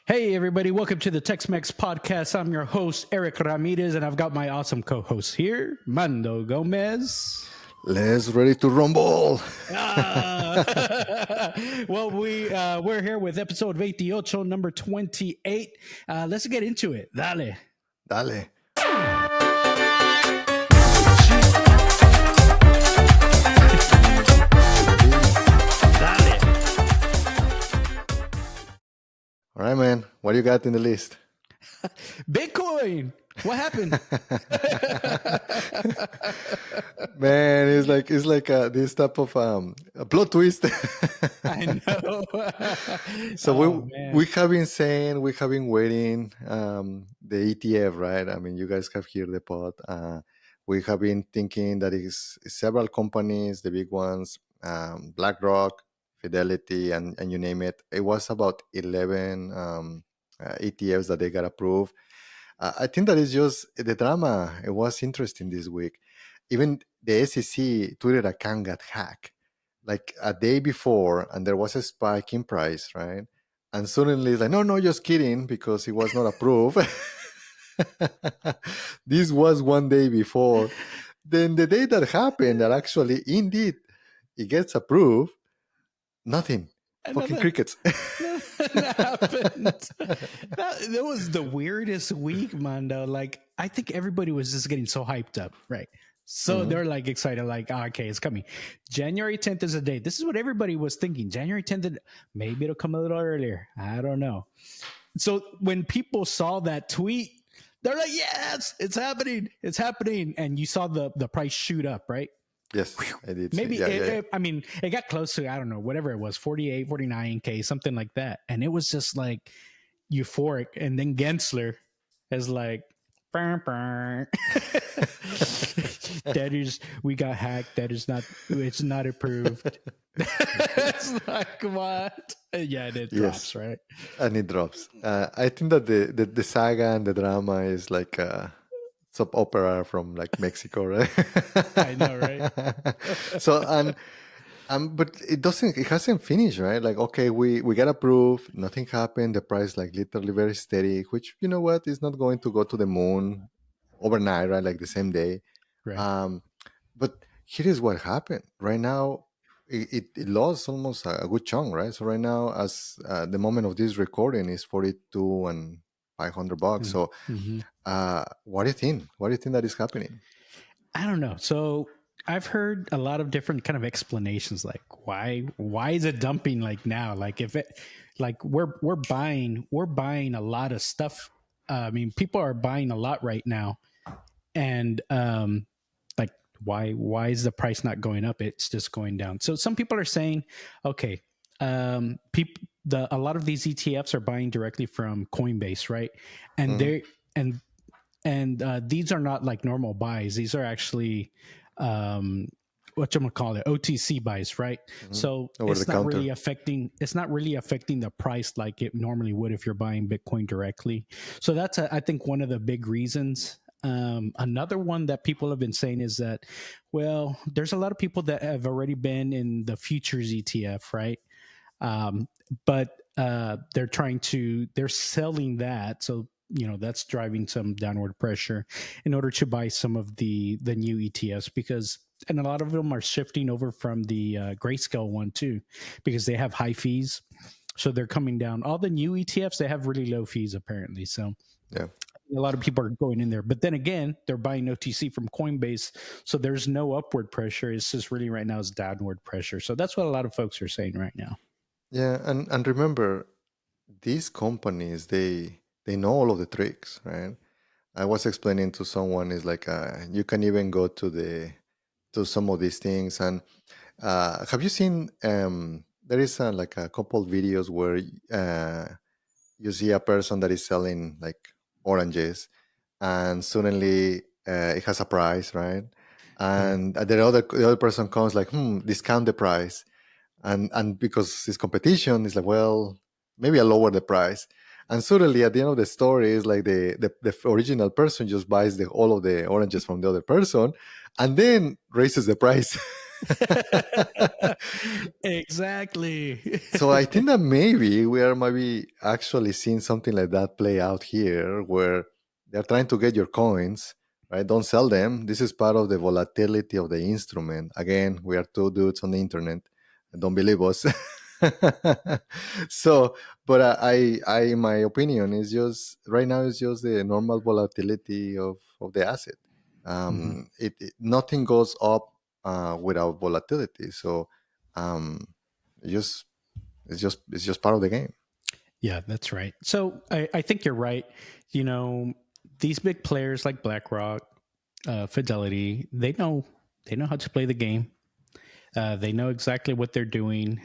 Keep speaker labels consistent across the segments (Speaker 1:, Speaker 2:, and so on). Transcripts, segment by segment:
Speaker 1: Hey, everybody, welcome to the Tech-Mex podcast. I'm your host, Eric Ramirez, and I've got my awesome co host here, Mando Gomez.
Speaker 2: Let's ready to rumble.
Speaker 1: Well, we're here with episode 28, number 28. Let's get into it. Dale.
Speaker 2: Dale. All right, man. What do you got in the list?
Speaker 1: Bitcoin. What happened?
Speaker 2: Man, it's like this type of a plot twist.
Speaker 1: I know.
Speaker 2: So we have been saying, we have been waiting the ETF, right? I mean, you guys have heard the pod. We have been thinking that it's several companies, the big ones, Blackrock, Fidelity, and you name it. It was about 11 ETFs that they got approved. I think that is just the drama. It was interesting this week. Even the SEC Twitter account got hacked like a day before, and there was a spike in price, right? And suddenly it's like, no, just kidding, because it was not approved. This was one day before. Then the day that happened, that actually, indeed, it gets approved, nothing. Fucking crickets.
Speaker 1: That happened. That was the weirdest week, Mondo. Like, I think everybody was just getting so hyped up, right? So they're like excited, like, okay, it's coming. January 10th is a date. This is what everybody was thinking. January 10th, maybe it'll come a little earlier. I don't know. So when people saw that tweet, they're like, yes, it's happening. It's happening. And you saw the price shoot up, right?
Speaker 2: Yes, I did.
Speaker 1: Maybe, I mean, it got close to, I don't know, whatever it was, 48, 49K, something like that. And it was just like euphoric. And then Gensler is like, burr, burr. That is, we got hacked. That is not, it's not approved. It's like, what? Yeah, and it drops, right?
Speaker 2: And it drops. I think that the saga and the drama is like soap opera from like Mexico, right?
Speaker 1: I know, right?
Speaker 2: So but it hasn't finished, right? Like, okay, we got approved, nothing happened, the price like literally very steady, which, you know what, is not going to go to the moon overnight, right? Like the same day.
Speaker 1: Right.
Speaker 2: But here is what happened right now. It lost almost a good chunk, right? So right now, as the moment of this recording is 42 and $500. So what do you think? What do you think that is happening?
Speaker 1: I don't know. So I've heard a lot of different kind of explanations, like why is it dumping like now? Like if it, like we're buying a lot of stuff. I mean, people are buying a lot right now, and like why is the price not going up? It's just going down. So some people are saying, okay, people, a lot of these ETFs are buying directly from Coinbase, right? And they're and these are not like normal buys. These are actually what you gonna call it, OTC buys, right? So it's not really affecting the price like it normally would if you're buying Bitcoin directly. So that's I think one of the big reasons. Another one that people have been saying is that, well, there's a lot of people that have already been in the futures ETF, right? But they're selling that, so that's driving some downward pressure in order to buy some of the new ETFs, because and a lot of them are shifting over from the Greyscale one too, because they have high fees, so they're coming down. All the new ETFs, they have really low fees apparently, so
Speaker 2: yeah,
Speaker 1: a lot of people are going in there. But then again, they're buying OTC from Coinbase, so there's no upward pressure. It's just really right now is downward pressure. So that's what a lot of folks are saying right now.
Speaker 2: Yeah, and remember, these companies, they know all of the tricks, right? I was explaining to someone, is like you can even go to some of these things. And have you seen there is like a couple videos where you see a person that is selling like oranges, and suddenly it has a price, right? And the other person comes like, discount the price, and because it's competition, it's like, well, maybe I'll lower the price. And suddenly at the end of the story is like the original person just buys all of the oranges from the other person and then raises the price.
Speaker 1: Exactly.
Speaker 2: So I think that maybe we are maybe actually seeing something like that play out here, where they're trying to get your coins, right? Don't sell them. This is part of the volatility of the instrument. Again, we are two dudes on the internet. Don't believe us. So, but in my opinion, is just right now is just the normal volatility of the asset.
Speaker 1: Mhm.
Speaker 2: Nothing goes up without volatility. So, um, just it's just part of the game.
Speaker 1: Yeah, that's right. So I think you're right. You know, these big players like BlackRock, Fidelity, they know how to play the game. They know exactly what they're doing.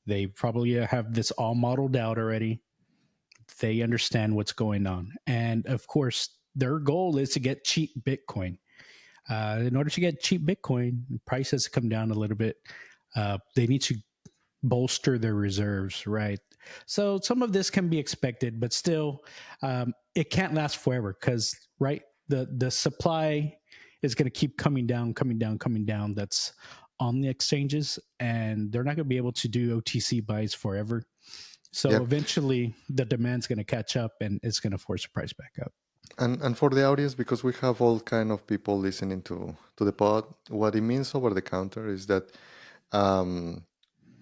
Speaker 1: They probably have this all modeled out already. They understand what's going on, and of course, their goal is to get cheap Bitcoin. In order to get cheap Bitcoin, prices come down a little bit. They need to bolster their reserves, right? So some of this can be expected, but still, it can't last forever because, right, the supply is going to keep coming down, coming down, coming down. That's on the exchanges, and they're not going to be able to do OTC buys forever. So
Speaker 2: Yep.
Speaker 1: eventually, the demand's going to catch up, and it's going to force the price back up.
Speaker 2: And for the audience, because we have all kind of people listening to the pod, what it means over the counter is that um,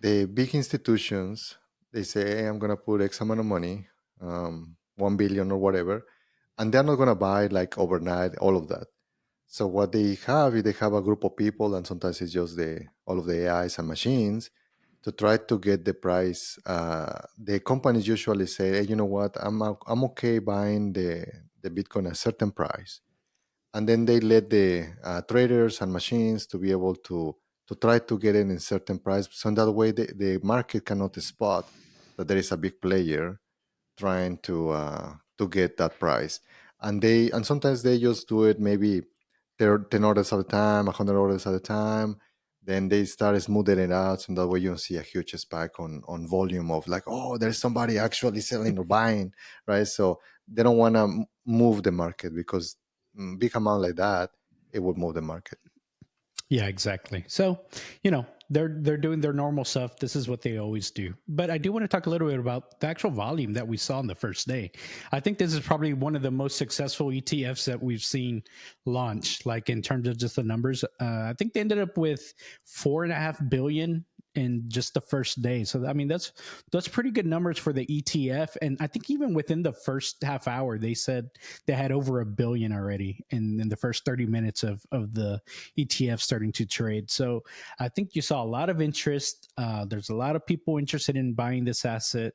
Speaker 2: the big institutions, they say, hey, I'm gonna put X amount of money, 1 billion or whatever, and they're not gonna buy like overnight all of that. So what they have is they have a group of people, and sometimes it's just the all of the AIs and machines to try to get the price. The companies usually say, hey, you know what, I'm okay buying the Bitcoin at a certain price, and then they let the traders and machines to be able to try to get it in a certain price. So in that way, the market cannot spot that there is a big player trying to get that price, and sometimes they just do it maybe 10 orders at a time, 100 orders at a time. Then they start smoothing it out, so that way you don't see a huge spike on volume of like, oh, there's somebody actually selling or buying, right? So they don't want to move the market because big amount like that, it would move the market.
Speaker 1: Yeah, exactly. So, they're doing their normal stuff. This is what they always do. But I do want to talk a little bit about the actual volume that we saw on the first day. I think this is probably one of the most successful ETFs that we've seen launch, like in terms of just the numbers. I think they ended up with 4.5 billion in just the first day. So I mean that's pretty good numbers for the ETF. And I think even within the first half hour, they said they had over a billion already in the first 30 minutes of the ETF starting to trade. So I think you saw a lot of interest. There's a lot of people interested in buying this asset.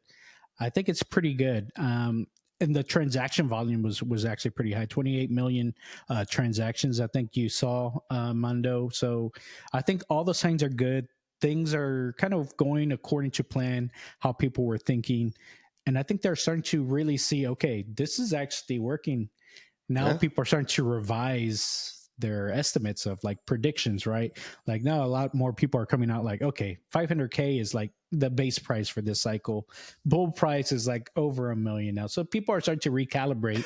Speaker 1: I think it's pretty good. And the transaction volume was actually pretty high, 28 million transactions. I think you saw, Mondo. So I think all the signs are good. Things are kind of going according to plan, how people were thinking. And I think they're starting to really see, okay, this is actually working. Now
Speaker 2: Yeah.
Speaker 1: people are starting to revise their estimates of like predictions, right? Like now a lot more people are coming out like, okay, 500K is like the base price for this cycle. Bull price is like over a million now. So people are starting to recalibrate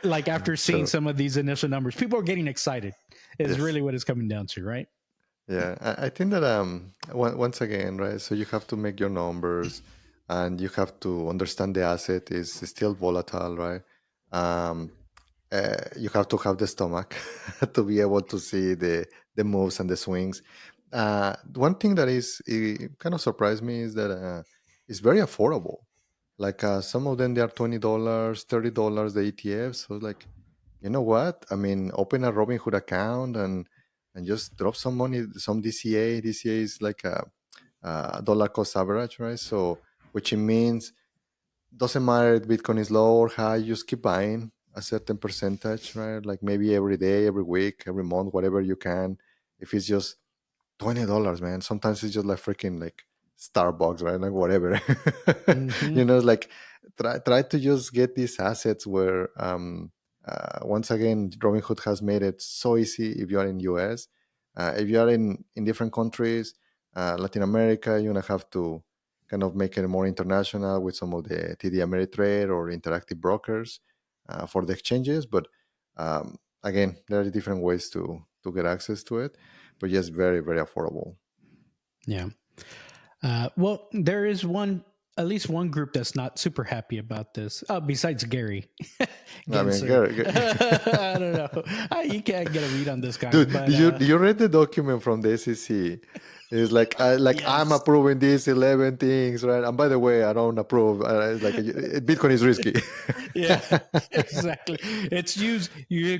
Speaker 1: like after seeing
Speaker 2: Sure.
Speaker 1: some of these initial numbers. People are getting excited is
Speaker 2: Yes.
Speaker 1: really what it's coming down to, right?
Speaker 2: Yeah, I think that once again, right? So you have to make your numbers, and you have to understand the asset is still volatile, right? Um, you have to have the stomach to be able to see the moves and the swings. One thing that is it kind of surprised me is that it's very affordable. Like some of them, they are $20, $30 the ETFs. So like, you know what? I mean, open a Robinhood account and just drop some money, some DCA. DCA is like a dollar cost average, right? So which it means doesn't matter if Bitcoin is low or high, you just keep buying a certain percentage, right? Like maybe every day, every week, every month, whatever you can. If it's just $20, man. Sometimes it's just like freaking like Starbucks, right? Like whatever.
Speaker 1: Mm-hmm.
Speaker 2: Like try to just get these assets where once again Robinhood has made it so easy if you are in US. If you are in different countries, Latin America, you're gonna have to kind of make it more international with some of the TD Ameritrade or interactive brokers for the exchanges. But again, there are different ways to get access to it. but yes, very, very affordable.
Speaker 1: Yeah. Well, there is at least one group that's not super happy about this. Besides Gary
Speaker 2: I mean,
Speaker 1: Gensler, I don't know. You can't get a read on this guy,
Speaker 2: dude,
Speaker 1: but
Speaker 2: did you read the document from the SEC? It's like I'm
Speaker 1: yes,
Speaker 2: approving these 11 things, right? And by the way, I don't approve. It's like Bitcoin is risky.
Speaker 1: yeah, exactly. It's used.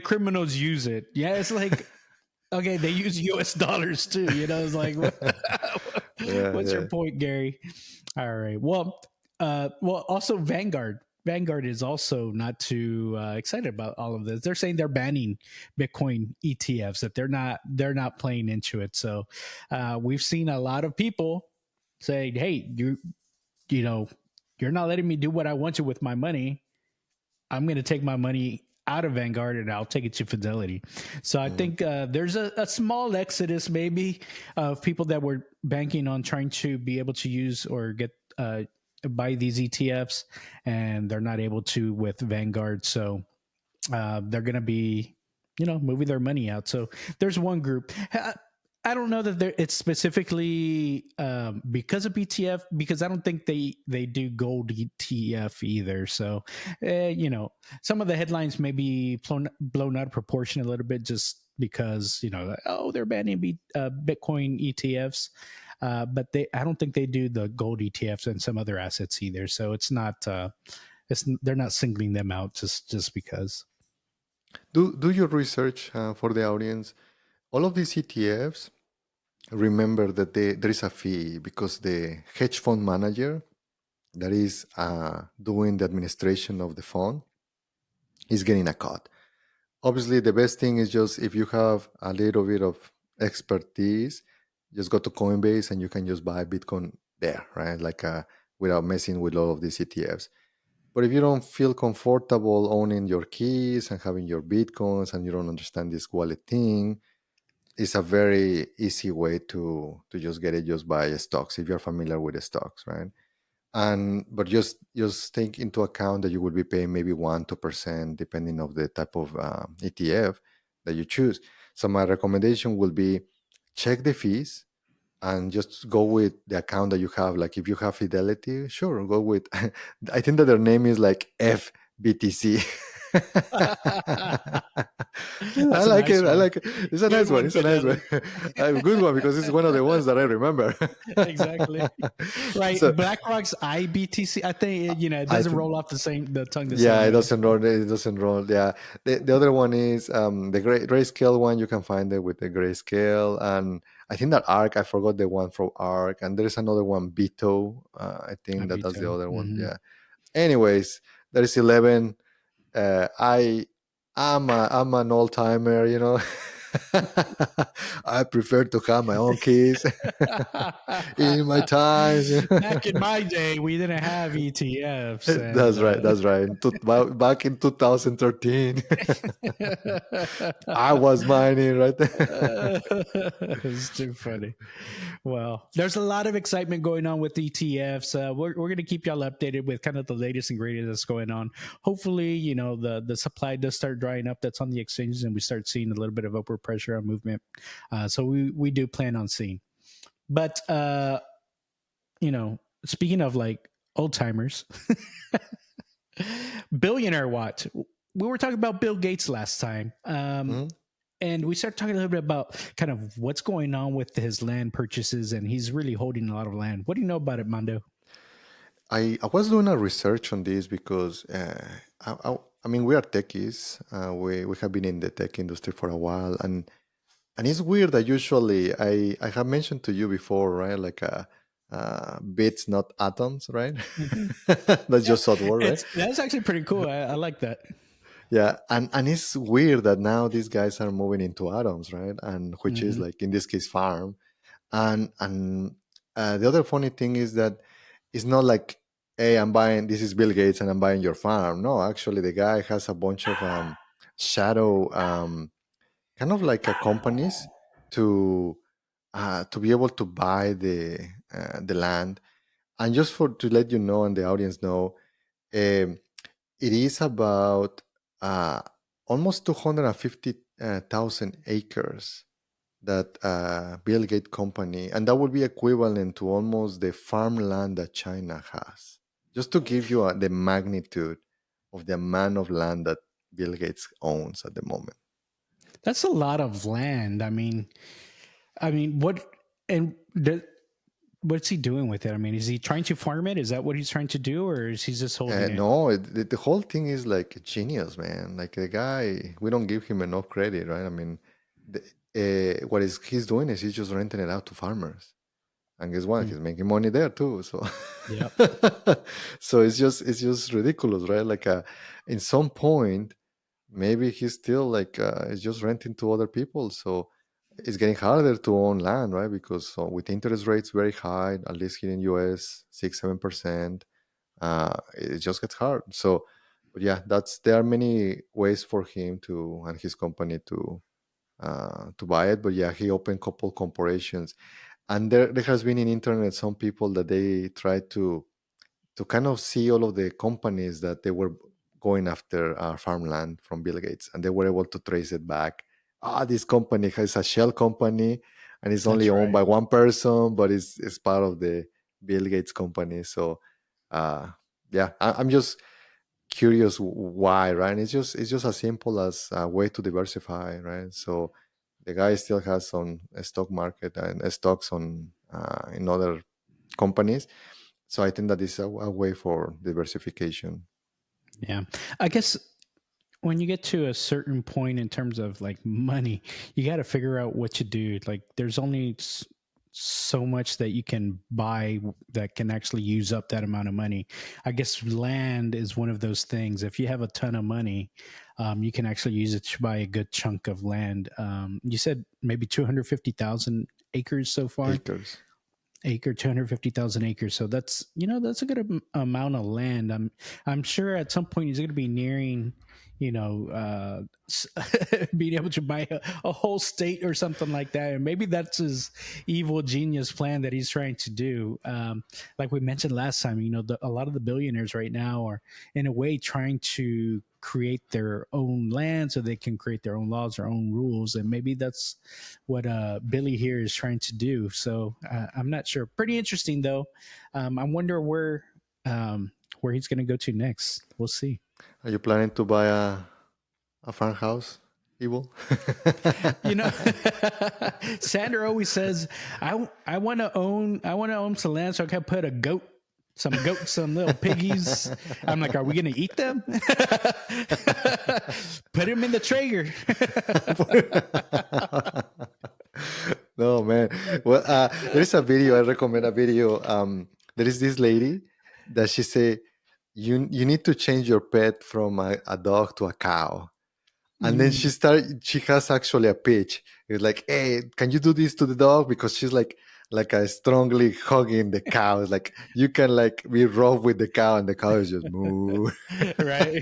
Speaker 1: Criminals use it. Yeah, it's like okay, they use U.S. dollars too. It's like,
Speaker 2: Yeah,
Speaker 1: what's your
Speaker 2: yeah.
Speaker 1: point, Gary? All right. Well, also Vanguard. Vanguard is also not too excited about all of this. They're saying they're banning Bitcoin ETFs. That they're not playing into it. So we've seen a lot of people saying, "Hey, you know, you're not letting me do what I want to with my money. I'm going to take my money out of Vanguard and I'll take it to Fidelity." So I
Speaker 2: Mm.
Speaker 1: think there's a small exodus maybe of people that were banking on trying to be able to use or get buy these ETFs, and they're not able to with Vanguard. So they're going to be, moving their money out. So there's one group. I don't know that it's specifically because of BTF, because I don't think they do gold ETF either. So, some of the headlines may be blown out of proportion a little bit just because, oh, they're banning Bitcoin ETFs. I don't think they do the gold ETFs and some other assets either. So it's not, they're not singling them out just because.
Speaker 2: Do your research for the audience. All of these ETFs, remember that there is a fee because the hedge fund manager that is doing the administration of the fund is getting a cut. Obviously, the best thing is just if you have a little bit of expertise, just go to Coinbase and you can just buy Bitcoin there, right? Like without messing with all of these ETFs. But if you don't feel comfortable owning your keys and having your Bitcoins and you don't understand this wallet thing, it's a very easy way to just get it just by stocks if you're familiar with the stocks, right? And but just take into account that you will be paying maybe 1-2% depending of the type of ETF that you choose. So my recommendation will be check the fees and just go with the account that you have. Like if you have Fidelity, sure, go with. I think that their name is like FBTC. I
Speaker 1: That's a
Speaker 2: like
Speaker 1: nice
Speaker 2: it. I
Speaker 1: one.
Speaker 2: like it. It's a
Speaker 1: Good
Speaker 2: nice one.
Speaker 1: one,
Speaker 2: It's a nice one.
Speaker 1: Fidelity.
Speaker 2: A good one because it's one of the ones that I remember.
Speaker 1: Exactly. Right.
Speaker 2: So
Speaker 1: BlackRock's IBTC. I think it
Speaker 2: I
Speaker 1: doesn't
Speaker 2: think
Speaker 1: roll off the tongue the
Speaker 2: yeah,
Speaker 1: same
Speaker 2: it
Speaker 1: way.
Speaker 2: doesn't roll. It doesn't roll. Yeah, the other one is the grayscale one. You can find it with the grayscale, and I think that Arc. I forgot the one from Arc, and there's another one, Bito. I think that's the
Speaker 1: Ibito.
Speaker 2: other one.
Speaker 1: Hmm.
Speaker 2: Yeah. Anyways, there is 11. I'm an old timer. I prefer to have my own keys in my times.
Speaker 1: Back in my day, we didn't have ETFs, and
Speaker 2: That's right. That's right. Back in 2013, I was mining right there.
Speaker 1: it's too funny. Well, there's a lot of excitement going on with ETFs. We're going to keep y'all updated with kind of the latest and greatest that's going on. Hopefully, the supply does start drying up that's on the exchanges, and we start seeing a little bit of upward pressure on movement. So we do plan on seeing. But speaking of like old timers, Billionaire Watch. We were talking about Bill Gates last time.
Speaker 2: Mhm.
Speaker 1: And we started talking a little bit about kind of what's going on with his land purchases, and he's really holding a lot of land. What do you know about it, Mando?
Speaker 2: I was doing a research on this because I mean we are techies. We have been in the tech industry for a while, and it's weird that usually I have mentioned to you before, right? Like bits, not atoms, right?
Speaker 1: Mm-hmm.
Speaker 2: That's
Speaker 1: Yeah,
Speaker 2: just software, right?
Speaker 1: that's actually pretty cool. I like that.
Speaker 2: Yeah, and it's weird that now these guys are moving into atoms, right? And which is
Speaker 1: Mm-hmm.
Speaker 2: like in this case farm. And the other funny thing is that it's not like, hey, I'm buying, this is Bill Gates and I'm buying your farm. No, actually, the guy has a bunch of shadow, kind of like companies to be able to buy the land. And just for to let you know and the audience know, um, it is about uh, almost 250,000 acres that Bill Gates company, and that would be equivalent to almost the farmland that China has. Just to give you the magnitude of the amount of land that Bill Gates owns at the moment.
Speaker 1: That's a lot of land. I mean, and the, what's he doing with it? I mean, is he trying to farm it? Is that what he's trying to do, or is he just holding it?
Speaker 2: No, the whole thing is like a genius, man. Like the guy, we don't give him enough credit, right? I mean, what is he's doing is he's just renting it out to farmers, and guess what?
Speaker 1: Hmm.
Speaker 2: He's making money there too. So,
Speaker 1: Yep.
Speaker 2: so it's just ridiculous, right? Like, in some point, maybe he's still like is just renting to other people. So it's getting harder to own land, right? Because with interest rates very high, at least here in US, 6-7%, it just gets hard. So, but yeah, there are many ways for him to and his company to buy it. But yeah, he opened couple corporations, and there has been in internet some people that they try to kind of see all of the companies that they were going after farmland from Bill Gates, and they were able to trace it back. This company has a shell company, and it's only
Speaker 1: That's
Speaker 2: owned
Speaker 1: right.
Speaker 2: by one person, but it's part of the Bill Gates company. So, uh, yeah, I'm just curious why, right? And it's just as simple as a way to diversify, right? So the guy still has some stock market and stocks on in other companies, so I think that is a way for diversification.
Speaker 1: Yeah. I guess when you get to a certain point in terms of like money, you got to figure out what to do. Like, there's only so much that you can buy that can actually use up that amount of money. I guess land is one of those things. If you have a ton of money, you can actually use it to buy a good chunk of land. You said maybe 250,000 acres so far.
Speaker 2: Acres.
Speaker 1: 250,000 acres. So that's, that's a good amount of land. I'm sure at some point he's going to be nearing, being able to buy a whole state or something like that. And maybe that's his evil genius plan that he's trying to do. Like we mentioned last time, a lot of the billionaires right now are in a way trying to create their own land so they can create their own laws, their own rules. And maybe that's what Billy here is trying to do. So I'm not sure. Pretty interesting though. I wonder where he's going to go to next. We'll see.
Speaker 2: Are you planning to buy a farmhouse, Evil?
Speaker 1: You know, Sandra always says, I want to own some land so I can put some goats, some little piggies. I'm like, are we going to eat them? Put them in the Traeger.
Speaker 2: No, man. Well, there is a video. I recommend a video. There is this lady that she say you need to change your pet from a dog to a cow. And then
Speaker 1: Mm.
Speaker 2: she has actually a pitch. It's like, hey, can you do this to the dog? Because she's like a strongly hugging the cow. It's like you can like be rough with the cow, and the cow is just moo.
Speaker 1: Right.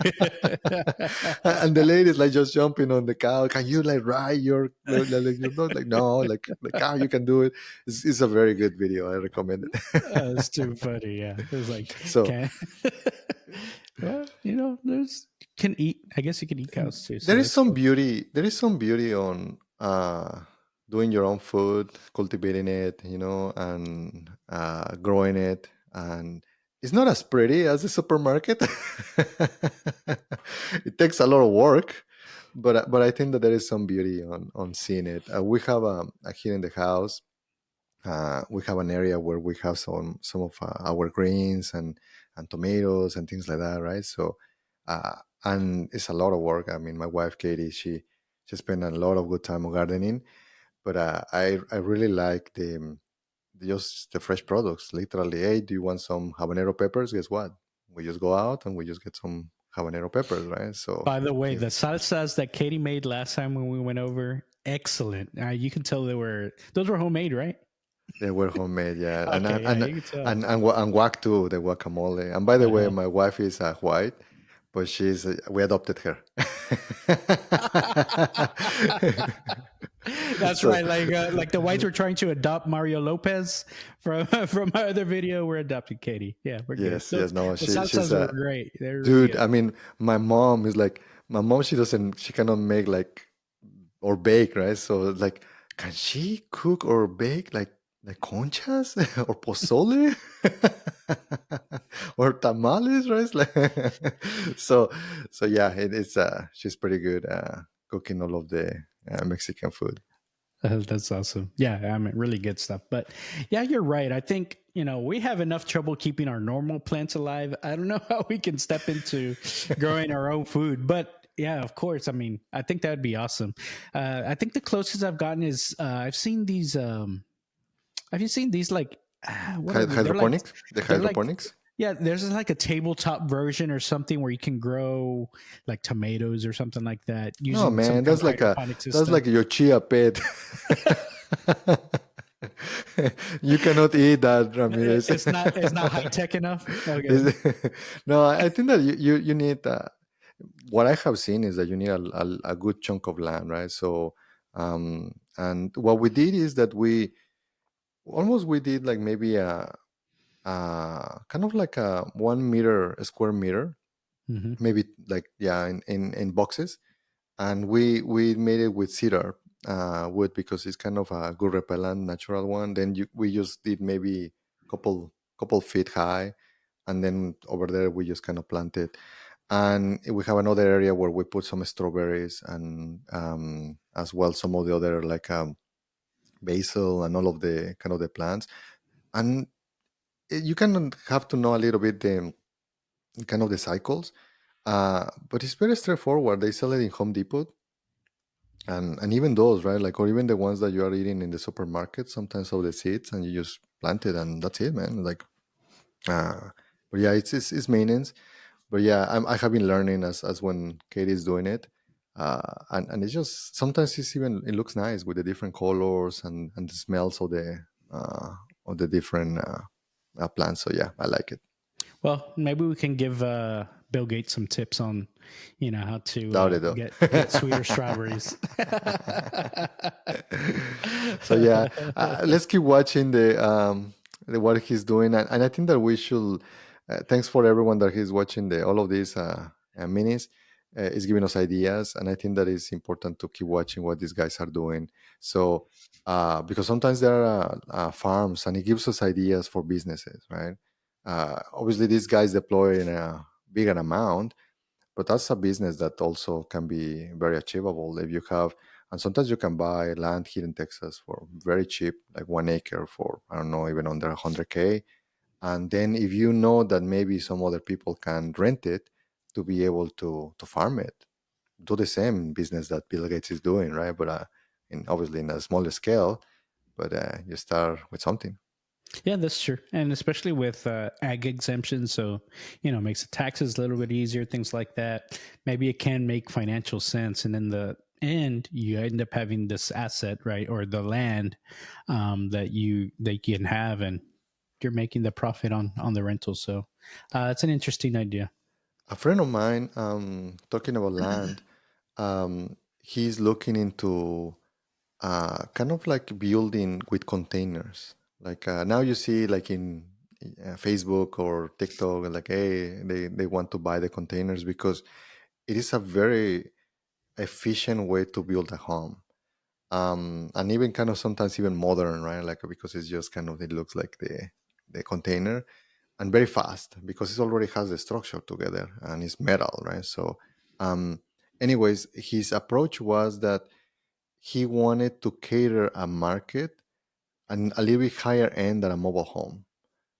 Speaker 2: And the lady is like just jumping on the cow. Can you like ride your dog? Like, no, like the cow, you can do it. It's a very good video. I recommend
Speaker 1: It's
Speaker 2: it.
Speaker 1: too funny. Yeah, it was like,
Speaker 2: So
Speaker 1: can well, there's can eat. I guess you can eat cows too, so
Speaker 2: there is
Speaker 1: that's
Speaker 2: some
Speaker 1: cool.
Speaker 2: beauty. There is some beauty on doing your own food, cultivating it, and growing it. And it's not as pretty as the supermarket. It takes a lot of work, but I think that there is some beauty on seeing it. We have here in the house. We have an area where we have some of our greens and tomatoes and things like that, right? So, and it's a lot of work. I mean, my wife Katie, she spent a lot of good time on gardening, but I really like just the fresh products. Literally, hey, do you want some habanero peppers? Guess what? We just go out and we just get some habanero peppers, right? So
Speaker 1: By the way, the
Speaker 2: it's
Speaker 1: salsas that Katie made last time when we went over, excellent. You can tell those were homemade, right?
Speaker 2: they were homemade, yeah, and
Speaker 1: Okay,
Speaker 2: and
Speaker 1: yeah,
Speaker 2: and
Speaker 1: you can tell.
Speaker 2: and guac too, the guacamole. And by the way,
Speaker 1: Uh-huh.
Speaker 2: my wife is white, but we adopted her.
Speaker 1: That's
Speaker 2: So
Speaker 1: right. Like the whites were trying to adopt Mario Lopez from from my other video. We're adopting Katie. Yeah, we're good.
Speaker 2: yes,
Speaker 1: Those
Speaker 2: yes, no,
Speaker 1: the
Speaker 2: she's
Speaker 1: salsas were
Speaker 2: a
Speaker 1: great. They're really
Speaker 2: dude.
Speaker 1: good.
Speaker 2: I mean, my mom, she cannot make like or bake, right? So like can she cook or bake like conchas or pozole or tamales, right? It's like so so yeah, it's she's pretty good cooking all of the Mexican food.
Speaker 1: That's awesome. Yeah, I mean, really good stuff. But yeah, you're right. I think, we have enough trouble keeping our normal plants alive. I don't know how we can step into growing our own food. But yeah, of course. I mean, I think that would be awesome. I think the closest I've gotten is I've seen these. Have you seen these like, what are they?
Speaker 2: Hydroponics, the
Speaker 1: They're like,
Speaker 2: hydroponics.
Speaker 1: yeah, there's like a tabletop version or something where you can grow like tomatoes or something like that
Speaker 2: No
Speaker 1: using some
Speaker 2: man,
Speaker 1: kind of hydroponic
Speaker 2: that's
Speaker 1: system.
Speaker 2: like your chia pet. You cannot eat that, Ramirez.
Speaker 1: It's not high tech enough. Okay.
Speaker 2: No, I think that you need. What I have seen is that you need a good chunk of land, right? So, and what we did is that we did like maybe a kind of like a 1 meter a square meter,
Speaker 1: Hmm.
Speaker 2: maybe like yeah, in boxes, and we made it with cedar wood because it's kind of a good repellent, natural one. Then we just did maybe couple feet high, and then over there we just kind of planted. And we have another area where we put some strawberries and as well some of the other like basil and all of the kind of the plants. And you kind of have to know a little bit the kind of the cycles, but it's very straightforward. They sell it in Home Depot, and even those, right, like, or even the ones that you are eating in the supermarket, sometimes of the seeds, and you just plant it and that's it, man. Like but yeah, it's maintenance. But yeah, I have been learning as when Katie is doing it, and it's just sometimes it looks nice with the different colors and the smells of the different plants. So yeah, I like it.
Speaker 1: Well, maybe we can give Bill Gates some tips on, how to
Speaker 2: Doubt it though.
Speaker 1: get sweeter strawberries.
Speaker 2: So yeah, let's keep watching the what he's doing, and I think that we should. Thanks for everyone that he's watching the all of these minis. Is giving us ideas, and I think that it's important to keep watching what these guys are doing. So because sometimes there are farms, and it gives us ideas for businesses, right? Obviously, these guys deploy in a bigger amount, but that's a business that also can be very achievable if you have. And sometimes you can buy land here in Texas for very cheap, like 1 acre for, I don't know, even under 100K. And then if you know that maybe some other people can rent it to be able to farm it, do the same business that Bill Gates is doing, right? But obviously in a smaller scale, but you start with something.
Speaker 1: Yeah, that's true, and especially with ag exemptions, so makes the taxes a little bit easier, things like that. Maybe it can make financial sense, and in the end, you end up having this asset, right, or the land that you can have, and you're making the profit on the rental. So it's an interesting idea.
Speaker 2: A friend of mine, talking about land, he's looking into kind of like building with containers. Like now you see like in Facebook or TikTok, like hey, they want to buy the containers because it is a very efficient way to build a home. And even kind of sometimes even modern, right? Like because it's just kind of it looks like the container, and very fast because it already has the structure together and it's metal, right? So, um, anyways, his approach was that he wanted to cater a market and a little bit higher end than a mobile home.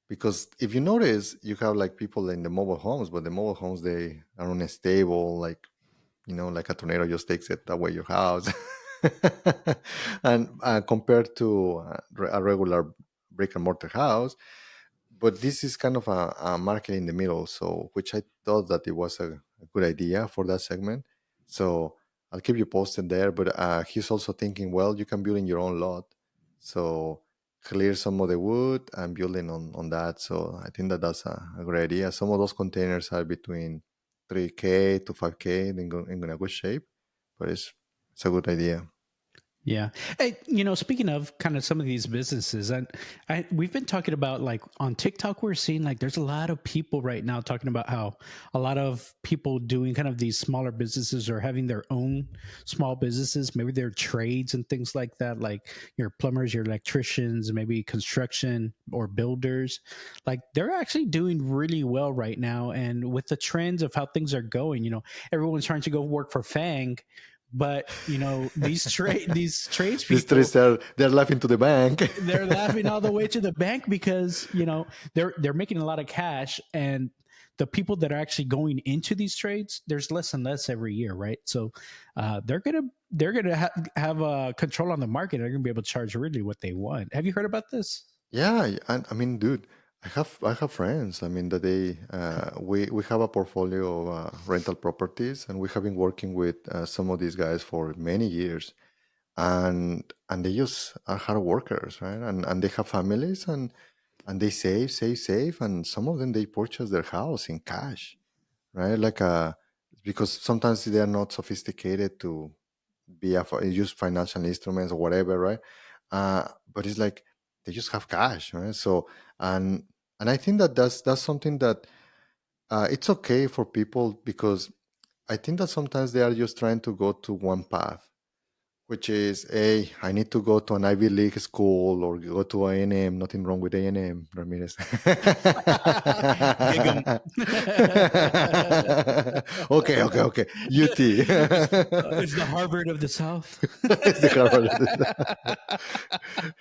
Speaker 2: Because if you notice, you have like people in the mobile homes, but the mobile homes they are unstable, like like a tornado just takes it away your house. And compared to a regular brick and mortar house, but this is kind of a market in the middle, so which I thought that it was a good idea for that segment. So I'll keep you posted there. But he's also thinking, well, you can build in your own lot, so clear some of the wood and building on that. So I think that that's a great idea. Some of those containers are between 3K to 5K in a good shape, but it's a good idea.
Speaker 1: Yeah. Hey, speaking of kind of some of these businesses, and we've been talking about like on TikTok, we're seeing like there's a lot of people right now talking about how a lot of people doing kind of these smaller businesses or having their own small businesses, maybe their trades and things like that, like your plumbers, your electricians, maybe construction or builders. Like they're actually doing really well right now. And with the trends of how things are going, everyone's trying to go work for Fang, but these
Speaker 2: These three
Speaker 1: tradespeople,
Speaker 2: are they're laughing to the bank.
Speaker 1: they're laughing all the way to the bank because they're making a lot of cash, and the people that are actually going into these trades, there's less and less every year, right? So they're gonna have control on the market. They're gonna be able to charge really what they want. Have you heard about this?
Speaker 2: Yeah, I mean, dude, I have friends. I mean, that we have a portfolio of rental properties, and we have been working with some of these guys for many years, and they just are hard workers, right? And they have families, and they save, and some of them they purchase their house in cash, right? Because sometimes they are not sophisticated to use financial instruments or whatever, right? But it's like they just have cash, right? So and and I think that that's something that it's okay for people, because I think that sometimes they are just trying to go to one path, which is, hey, I need to go to an Ivy League school or go to A&M. Nothing wrong with A&M, Ramirez.
Speaker 1: Gig 'em.
Speaker 2: Okay. UT.
Speaker 1: It's the Harvard of the South.
Speaker 2: It's the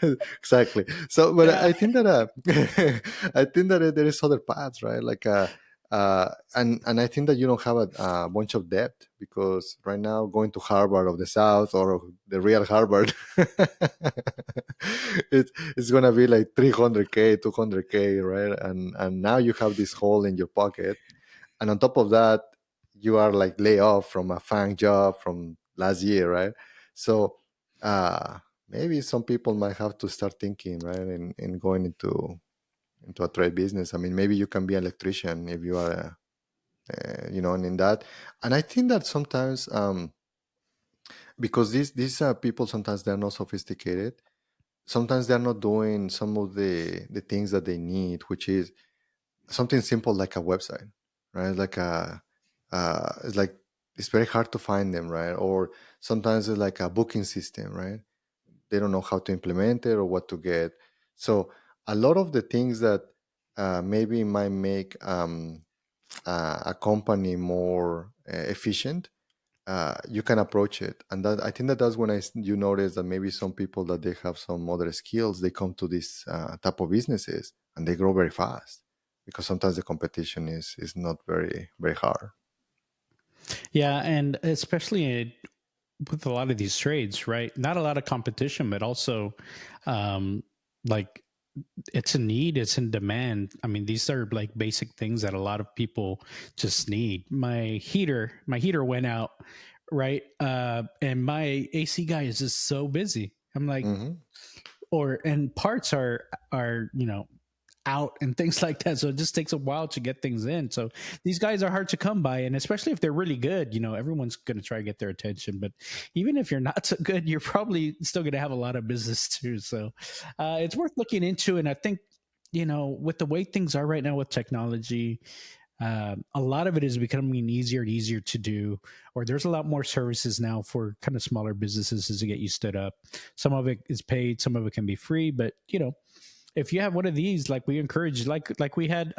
Speaker 2: Harvard. Exactly. So, but
Speaker 1: Yeah.
Speaker 2: I think that I think that there is other paths, right? And I think that you don't have a bunch of debt, because right now going to Harvard of the South, or the real Harvard, it's gonna be like 300K, 200K, right? And now you have this hole in your pocket, and on top of that, you are like lay off from a fang job from last year, right? So uh maybe some people might have to start thinking, right, in going into a trade business. I mean, maybe you can be an electrician if you are and in that. And I think that sometimes, because these people, sometimes they're not sophisticated, sometimes they're not doing some of the things that they need, which is something simple like a website, right? It's like it's very hard to find them, right? Or sometimes it's like a booking system, right? They don't know how to implement it or what to get. So a lot of the things that maybe might make a company more efficient, you can approach it. And that, I think that that's when you notice that maybe some people that they have some other skills, they come to this type of businesses and they grow very fast, because sometimes the competition is not very hard.
Speaker 1: Yeah, and especially with a lot of these trades, right? Not a lot of competition, but also um, like it's a need, it's in demand. I mean, these are like basic things that a lot of people just need. My heater went out, right? And my AC guy is just so busy. I'm like,
Speaker 2: Hmm.
Speaker 1: and parts are out and things like that. So it just takes a while to get things in. So these guys are hard to come by, and especially if they're really good, everyone's going to try to get their attention. But even if you're not so good, you're probably still going to have a lot of business too. So it's worth looking into. And I think with the way things are right now with technology, a lot of it is becoming easier and easier to do, or there's a lot more services now for kind of smaller businesses to get you stood up. Some of it is paid, some of it can be free, but if you have one of these, like we encourage, like we had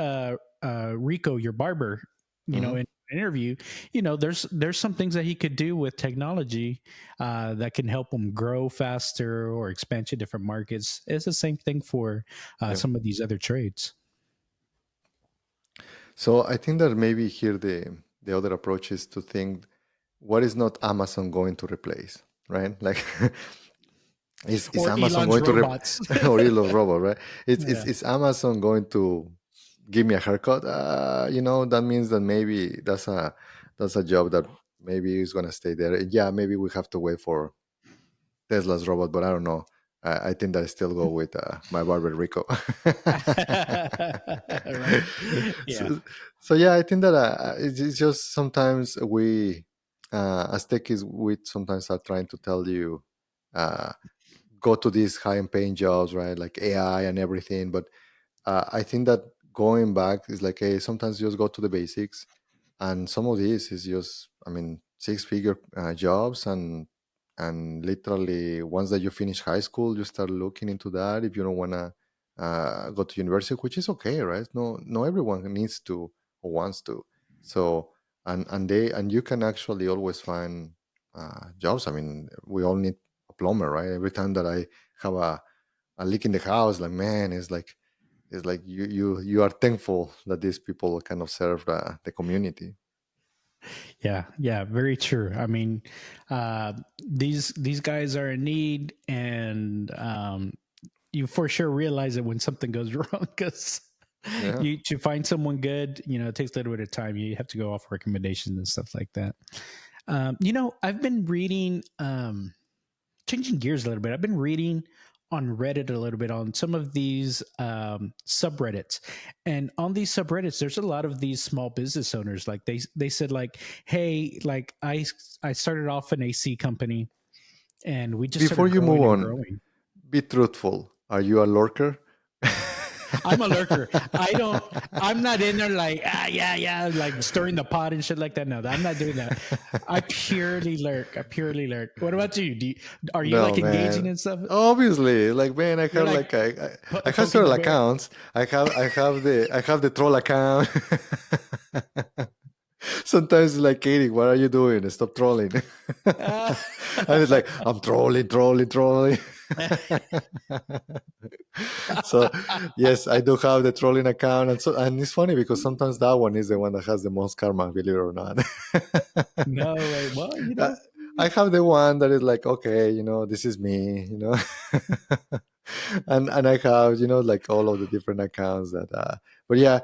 Speaker 1: Rico, your barber,
Speaker 2: Hmm.
Speaker 1: in an interview, there's some things that he could do with technology that can help him grow faster or expand to different markets. It's the same thing for
Speaker 2: Yeah.
Speaker 1: some of these other trades.
Speaker 2: So I think that maybe here the other approach is to think, what is not Amazon going to replace, right? Like, is
Speaker 1: Or
Speaker 2: Amazon
Speaker 1: Elon's
Speaker 2: going to
Speaker 1: robots.
Speaker 2: or Elon Robot, right?
Speaker 1: Yeah.
Speaker 2: Is Amazon going to give me a haircut? That means that maybe that's a job that maybe is going to stay there. Yeah, maybe we have to wait for Tesla's robot, but I don't know. I think that I still go with my barber Rico.
Speaker 1: Right. Yeah.
Speaker 2: so, so yeah, I think that it's just sometimes we, as techies, we sometimes are trying to tell you uh, go to these high paying jobs, right? Like AI and everything. But I think that going back is like, hey, sometimes you just go to the basics, and some of these is just, I mean, six-figure jobs, and literally once that you finish high school, you start looking into that if you don't want to go to university, which is okay, right? No, everyone needs to or wants to. So and you can actually always find jobs. I mean, we all need a plumber, right? Every time that I have a leak in the house, like, man, it's like you are thankful that these people kind of serve the community.
Speaker 1: Yeah, yeah, very true. I mean, these guys are in need, and you for sure realize it when something goes wrong, because
Speaker 2: Yeah.
Speaker 1: you to find someone good, it takes a little bit of time. You have to go off recommendations and stuff like that. I've been reading, changing gears a little bit. I've been reading on Reddit a little bit on some of these subreddits, and on these subreddits, there's a lot of these small business owners. Like they said, like, hey, like I started off an AC company, and we just
Speaker 2: Before
Speaker 1: started
Speaker 2: you move
Speaker 1: growing and
Speaker 2: on,
Speaker 1: growing.
Speaker 2: be truthful. Are you a lurker?
Speaker 1: I'm a lurker. I'm not in there like, yeah, like stirring the pot and shit like that. No, I'm not doing that. I purely lurk. I purely lurk. What about you? Are you
Speaker 2: No,
Speaker 1: like engaging
Speaker 2: man.
Speaker 1: and stuff?
Speaker 2: Obviously, like, man, I
Speaker 1: You're
Speaker 2: have
Speaker 1: like
Speaker 2: like I have
Speaker 1: poking
Speaker 2: several
Speaker 1: the bear.
Speaker 2: accounts. I have the troll account. Sometimes it's like, Katie, what are you doing? Stop trolling.
Speaker 1: Uh,
Speaker 2: And it's like, I'm trolling, trolling, trolling. So yes, I do have the trolling account, and it's funny because sometimes that one is the one that has the most karma, believe it or not.
Speaker 1: no way. Well,
Speaker 2: Uh, I have the one that is like, okay, this is me, and I have, like all of the different accounts that. But yeah,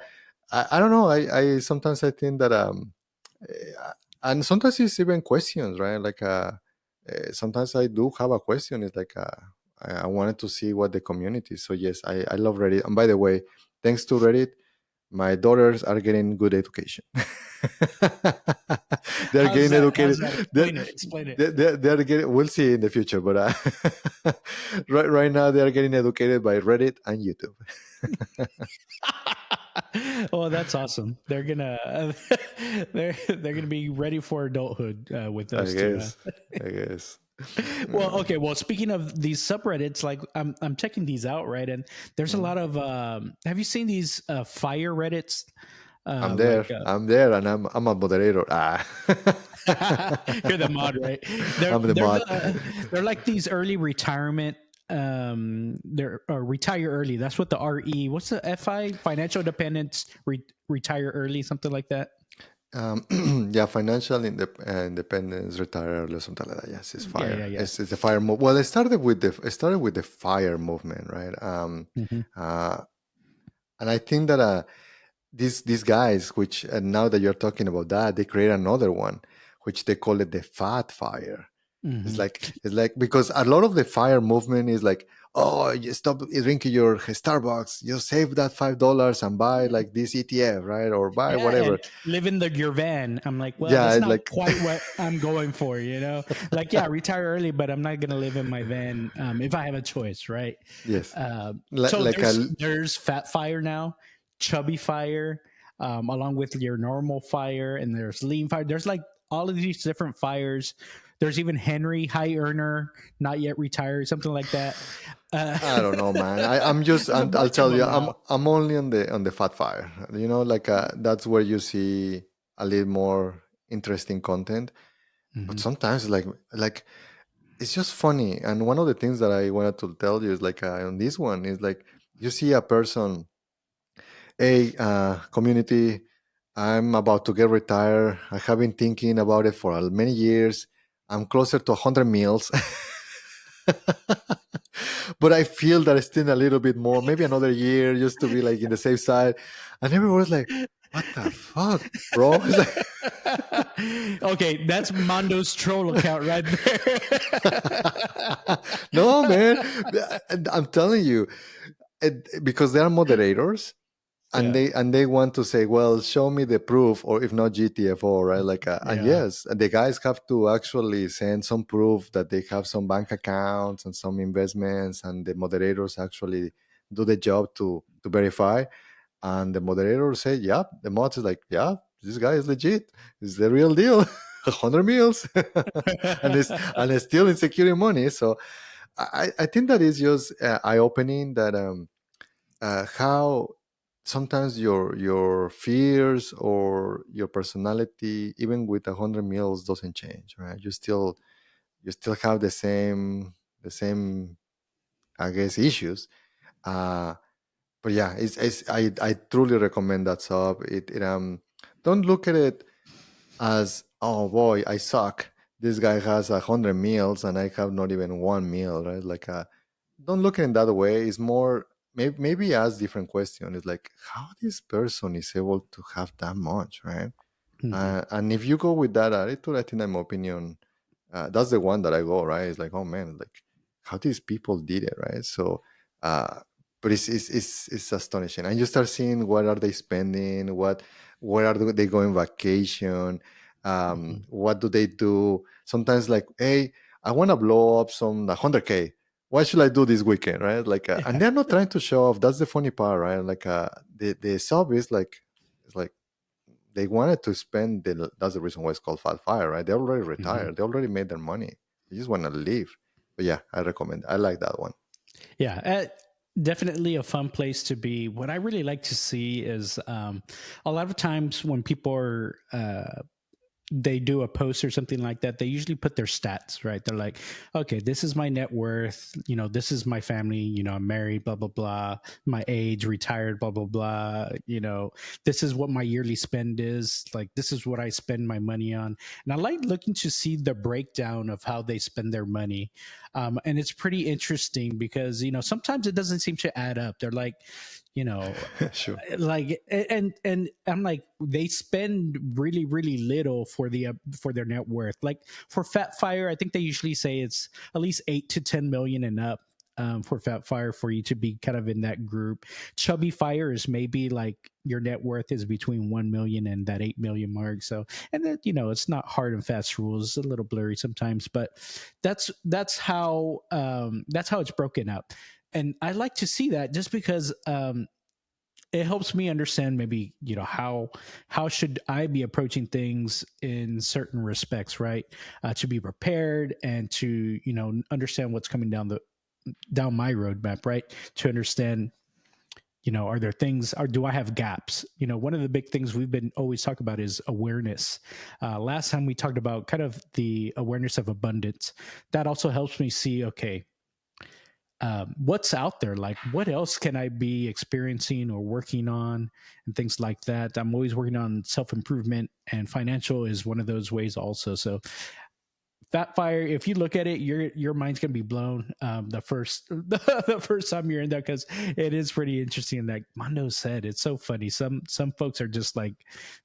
Speaker 2: I don't know. I sometimes I think that and sometimes it's even questions, right? Like sometimes I do have a question. It's like I wanted to see what the community. So yes, I love Reddit. And by the way, thanks to Reddit, my daughters are getting good education. They're
Speaker 1: how's
Speaker 2: getting
Speaker 1: that? How's
Speaker 2: educated.
Speaker 1: that?
Speaker 2: They're,
Speaker 1: Explain it. Explain it.
Speaker 2: they're getting. We'll see in the future, but right now they are getting educated by Reddit and YouTube.
Speaker 1: Oh, that's awesome. They're gonna they're gonna be ready for adulthood with
Speaker 2: I
Speaker 1: those two. Huh?
Speaker 2: guess. I guess.
Speaker 1: Well, okay. Well, speaking of these subreddits, like I'm checking these out, right? And there's a
Speaker 2: Mhm.
Speaker 1: lot of. Have you seen these fire Reddits?
Speaker 2: I'm there.
Speaker 1: Like
Speaker 2: I'm there, and I'm a moderator. Ah,
Speaker 1: you're the mod, right? They're
Speaker 2: I'm the
Speaker 1: they're
Speaker 2: mod.
Speaker 1: the they're like these early retirement. They're retire early. That's what the RE. What's the FI? Financial independence. Retire early, something like that.
Speaker 2: Yeah, financial independence, retire early, something like that. Yes, it's
Speaker 1: Yeah, yeah,
Speaker 2: fire.
Speaker 1: yeah.
Speaker 2: It's the fire move. Well, it started with the fire movement, right?
Speaker 1: Hmm.
Speaker 2: Uh, and I think that these guys, which now that you're talking about that, they create another one, which they call it the fat fire.
Speaker 1: Hmm.
Speaker 2: It's like because a lot of the fire movement is like, oh, you stop drinking your Starbucks, you save that $5 and buy like this ETF, right? Or buy
Speaker 1: Yeah, and
Speaker 2: whatever.
Speaker 1: live in your van. I'm like, well,
Speaker 2: Yeah,
Speaker 1: that's
Speaker 2: it's
Speaker 1: not
Speaker 2: like
Speaker 1: quite what I'm going for, you know. Like, yeah, retire early, but I'm not gonna live in my van if I have a choice, right?
Speaker 2: yes,
Speaker 1: So
Speaker 2: like
Speaker 1: there's fat fire now, chubby fire, along with your normal fire, and there's lean fire. There's like all of these different fires. There's even Henry, high earner, not yet retired, something like that. Uh,
Speaker 2: I don't know, man. I'm just
Speaker 1: there's a
Speaker 2: I'll
Speaker 1: bunch of
Speaker 2: tell you,
Speaker 1: them
Speaker 2: I'm
Speaker 1: now.
Speaker 2: I'm only on the fat fire. Like that's where you see a little more interesting content. But
Speaker 1: Hmm.
Speaker 2: sometimes like it's just funny. And one of the things that I wanted to tell you is like on this one is like you see a person, hey, community, I'm about to get retired. I have been thinking about it for many years. I'm closer to 100 meals. But I feel that I still a little bit more, maybe another year just to be like in the safe side. And everyone's like, what the fuck, bro? It's like,
Speaker 1: Okay, that's Mondo's troll account right there.
Speaker 2: no, man. I'm telling you, because they are moderators. and
Speaker 1: Yeah.
Speaker 2: they want to say, well, show me the proof, or if not GTFO, right? Like and
Speaker 1: Yeah.
Speaker 2: yes, the guys have to actually send some proof that they have some bank accounts and some investments, and the moderators actually do the job to verify. And the moderator say, yeah, the mod is like, yeah, this guy is legit, it's the real deal. 100 meals. And it's still in securing money. So I think that is just eye-opening, that how sometimes your fears or your personality, even with 100 meals, doesn't change, right? You still have the same, I guess, issues. uh but yeah, I truly recommend that sub. It don't look at it as, oh boy, I suck, this guy has 100 meals and I have not even one meal, right? Like don't look at it that way. It's more, maybe ask different question. It's like, how this person is able to have that much, right?
Speaker 1: Mhm.
Speaker 2: And if you go with that attitude, I think, in my opinion, that's the one that I go, right. It's like, oh man, like how these people did it, right? So uh but it's astonishing, and you start seeing what are they spending, where are they going vacation,
Speaker 1: Mhm.
Speaker 2: what do they do sometimes, like, hey, I want to blow up some 100K, what should I do this weekend, right? Like and
Speaker 1: Yeah.
Speaker 2: they're not trying to show off. That's the funny part, right? Like the sub is like, it's like they wanted to spend that's the reason why it's called Fat Fire, right? They're already
Speaker 1: Mhm.
Speaker 2: retired, they already made their money, they just want to leave. But yeah, I like that one.
Speaker 1: Yeah. Definitely a fun place to be. What I really like to see is a lot of times when people are they do a post or something like that, they usually put their stats, right? They're like, okay, this is my net worth, this is my family, I'm married, blah, blah, blah, my age, retired, blah, blah, blah, this is what my yearly spend is. Like, this is what I spend my money on. And I like looking to see the breakdown of how they spend their money. And it's pretty interesting because, sometimes it doesn't seem to add up. They're like, you know,
Speaker 2: Sure.
Speaker 1: like and I'm like, they spend really really little for their net worth. Like for Fat Fire, I think they usually say it's at least 8 to 10 million and up, for Fat Fire, for you to be kind of in that group. Chubby Fire is maybe like your net worth is between 1 million and that 8 million mark. So, and then it's not hard and fast rules, it's a little blurry sometimes, but that's how it's broken up. And I like to see that just because it helps me understand, maybe, how should I be approaching things in certain respects, right? To be prepared and to understand what's coming down my roadmap, right? To understand, are there things, or do I have gaps? One of the big things we've been always talking about is awareness. Last time we talked about kind of the awareness of abundance. That also helps me see, okay, what's out there, like what else can I be experiencing or working on, and things like that. I'm always working on self-improvement, and financial is one of those ways also. So Fat Fire, if you look at it, your mind's gonna be blown, the first the first time you're in there, because it is pretty interesting. Like Mondo said, it's so funny. Some folks are just like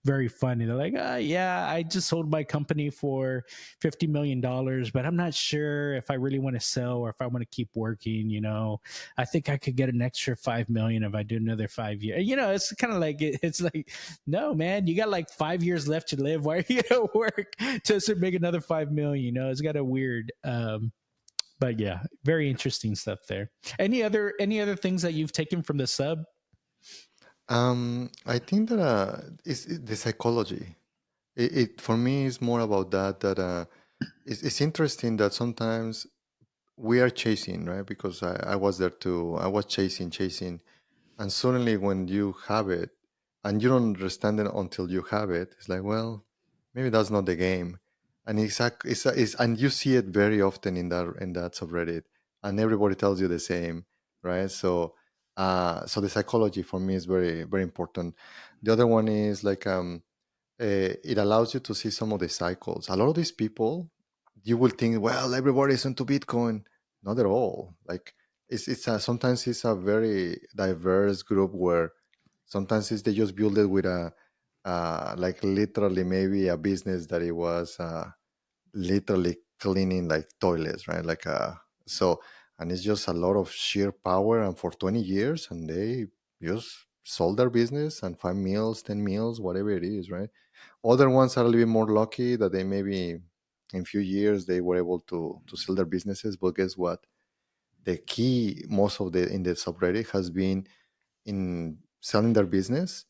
Speaker 1: very funny. They're like, yeah, I just sold my company for $50 million, but I'm not sure if I really want to sell or if I want to keep working. I think I could get an extra 5 million if I do another 5 years. It's kind of like it's like, no, man, you got like 5 years left to live. Why are you gonna work to make another 5 million? It's got a weird, but yeah, very interesting stuff there. Any other things that you've taken from the sub?
Speaker 2: I think that it's the psychology. It for me is more about that it's interesting that sometimes we are chasing, right? Because I was there too. I was chasing, and suddenly when you have it, and you don't understand it until you have it, it's like, well, maybe that's not the game. And it's and you see it very often in that subreddit, and everybody tells you the same, right? So the psychology for me is very very important. The other one is like, it allows you to see some of the cycles. A lot of these people, you will think, well, everybody's into Bitcoin. Not at all. Like sometimes it's a very diverse group where sometimes they just build it with like literally maybe a business that it was literally cleaning like toilets, right? Like so, and it's just a lot of sheer power, and for 20 years, and they just sold their business and 5 meals, 10 meals, whatever it is, right? Other ones are a little bit more lucky that they maybe in few years they were able to sell their businesses. But guess what? The key most of the in the subreddit has been in selling their business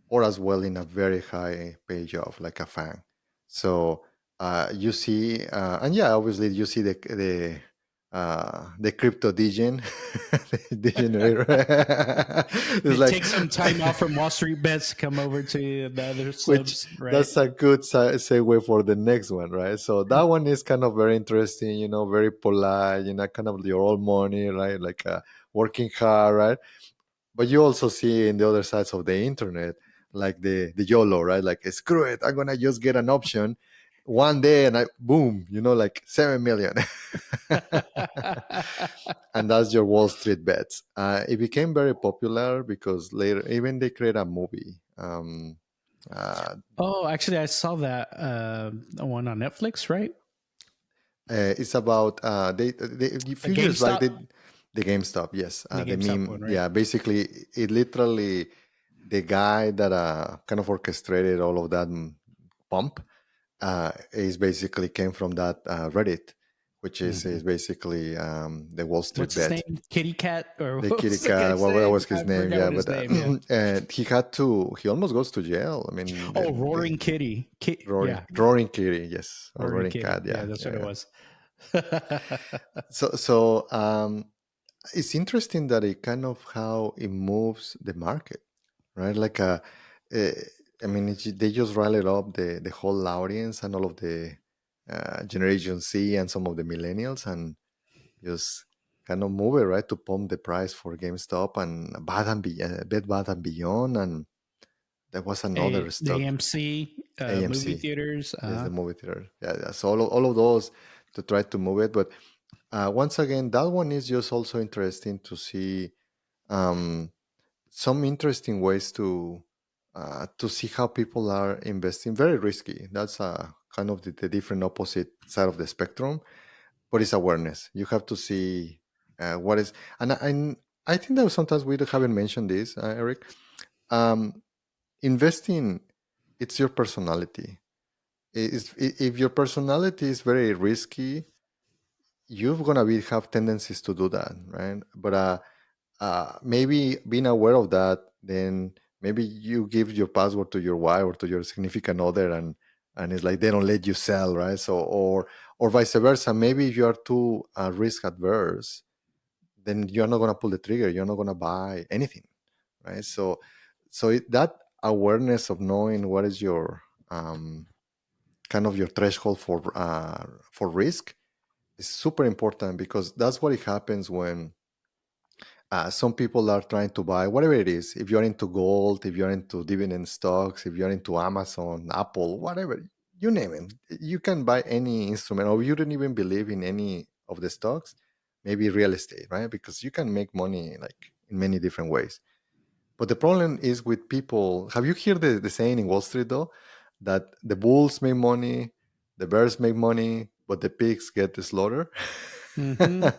Speaker 2: or as well in a very high pay job like a fan. So you see, and yeah, obviously you see the crypto degen, the degenerate. It's
Speaker 1: It
Speaker 2: like
Speaker 1: takes some time off from Wall Street bets to come over to the other
Speaker 2: which
Speaker 1: subs, right?
Speaker 2: that's a good segue for the next one, right? So that one is kind of very interesting, very polite, kind of your old money, right? Like working hard, right? But you also see in the other sides of the internet, like the YOLO, right? Like screw it, I'm gonna just get an option one day and I boom, like 7 million. And that's your Wall Street bets. It became very popular because later even they create a movie. Uh,
Speaker 1: Oh, actually, I saw that one on Netflix, right?
Speaker 2: it's about they a
Speaker 1: The
Speaker 2: few years back
Speaker 1: GameStop,
Speaker 2: they the GameStop, yes,
Speaker 1: the
Speaker 2: the
Speaker 1: GameStop one,
Speaker 2: meme,
Speaker 1: right?
Speaker 2: yeah. Basically, it literally the guy that kind of orchestrated all of that pump is basically came from that Reddit, which is
Speaker 1: Hmm.
Speaker 2: basically the Wall Street
Speaker 1: What's his
Speaker 2: bet.
Speaker 1: name? Kitty Cat, or
Speaker 2: The
Speaker 1: what
Speaker 2: kitty
Speaker 1: was the
Speaker 2: cat.
Speaker 1: guy's
Speaker 2: What
Speaker 1: name?
Speaker 2: was his
Speaker 1: I
Speaker 2: name?
Speaker 1: forgot
Speaker 2: Yeah,
Speaker 1: what his
Speaker 2: but
Speaker 1: name. Yeah.
Speaker 2: and he had to. He almost goes to jail. I mean,
Speaker 1: Oh, Roaring Kitty. Yeah,
Speaker 2: roaring kitty. Yes, or
Speaker 1: Roaring
Speaker 2: roaring
Speaker 1: Kitty.
Speaker 2: cat.
Speaker 1: Yeah,
Speaker 2: Yeah,
Speaker 1: that's what
Speaker 2: yeah,
Speaker 1: it
Speaker 2: yeah.
Speaker 1: was.
Speaker 2: So it's interesting that it kind of how it moves the market, right? Like uh I mean, they just rallied up the whole audience and all of the Generation Z and some of the millennials and just kind of move it right to pump the price for GameStop and Bed Bath and Beyond, and there was another
Speaker 1: The
Speaker 2: stock,
Speaker 1: AMC movie
Speaker 2: AMC.
Speaker 1: theaters.
Speaker 2: Yes, the movie theater. Yeah, yeah. So all of those to try to move it, but once again, that one is just also interesting to see um, some interesting ways to see how people are investing. Very risky. That's kind of the different opposite side of the spectrum, but it's awareness. You have to see what is, and I think that sometimes we haven't mentioned this, Eric. Um, Investing, it's your personality. If your personality is very risky, you're gonna have tendencies to do that, right? But maybe being aware of that, then maybe you give your password to your wife or to your significant other, and it's like they don't let you sell, right? So or vice versa. Maybe if you are too risk adverse, then you're not gonna pull the trigger. You're not gonna buy anything, right? So that awareness of knowing what is your kind of your threshold for risk is super important because that's what it happens when some people are trying to buy whatever it is. If you're into gold, if you're into dividend stocks, if you're into Amazon, Apple, whatever, you name it, you can buy any instrument, or you don't even believe in any of the stocks, maybe real estate, right? Because you can make money like in many different ways. But the problem is with people. Have you heard the saying in Wall Street though that the bulls make money, the bears make money, but the pigs get slaughtered?
Speaker 1: Hmm.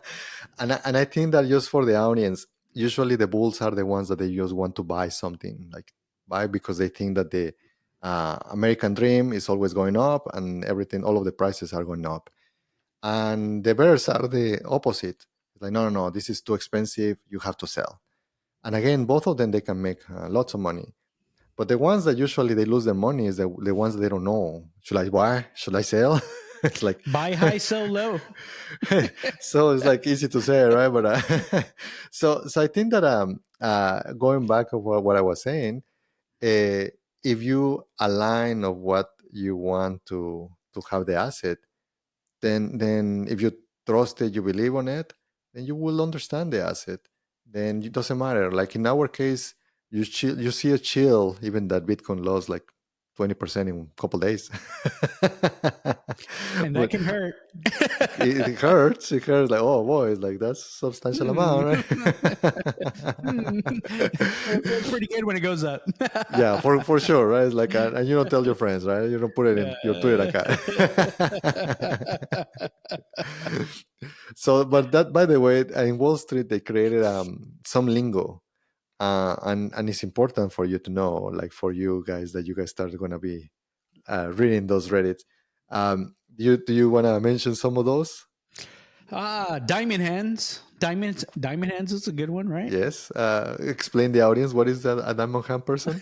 Speaker 2: And I think that just for the audience, usually the bulls are the ones that they just want to buy something, like buy because they think that the American dream is always going up and everything, all of the prices are going up. And the bears are the opposite. It's like, no, no, no, this is too expensive. You have to sell. And again, both of them they can make lots of money. But the ones that usually they lose their money is the ones that they don't know. Should I buy? Should I sell? It's like
Speaker 1: Buy high, sell low.
Speaker 2: so it's like easy to say, right? But so I think that going back of what I was saying, if you align of what you want to have the asset, then if you trust it, you believe on it, then you will understand the asset. Then it doesn't matter. Like in our case, you see a chill, even that Bitcoin lost like 20% in a couple days.
Speaker 1: And that
Speaker 2: But
Speaker 1: can hurt.
Speaker 2: it hurts. It hurts like, oh boy, it's like that's a substantial
Speaker 1: Hmm.
Speaker 2: amount,
Speaker 1: Hmm. It
Speaker 2: right?
Speaker 1: feels pretty good when it goes up.
Speaker 2: Yeah, for sure, right? It's like, and you don't tell your friends, right? You don't put it in your Twitter
Speaker 1: Yeah.
Speaker 2: account. So, but that, by the way, in Wall Street, they created some lingo, and it's important for you to know, like for you guys, that you guys start going to be reading those Reddits. Do you want to mention some of those?
Speaker 1: Diamond Hands. Diamond Hands is a good one, right?
Speaker 2: Yes. Explain the audience what is that a diamond hand person?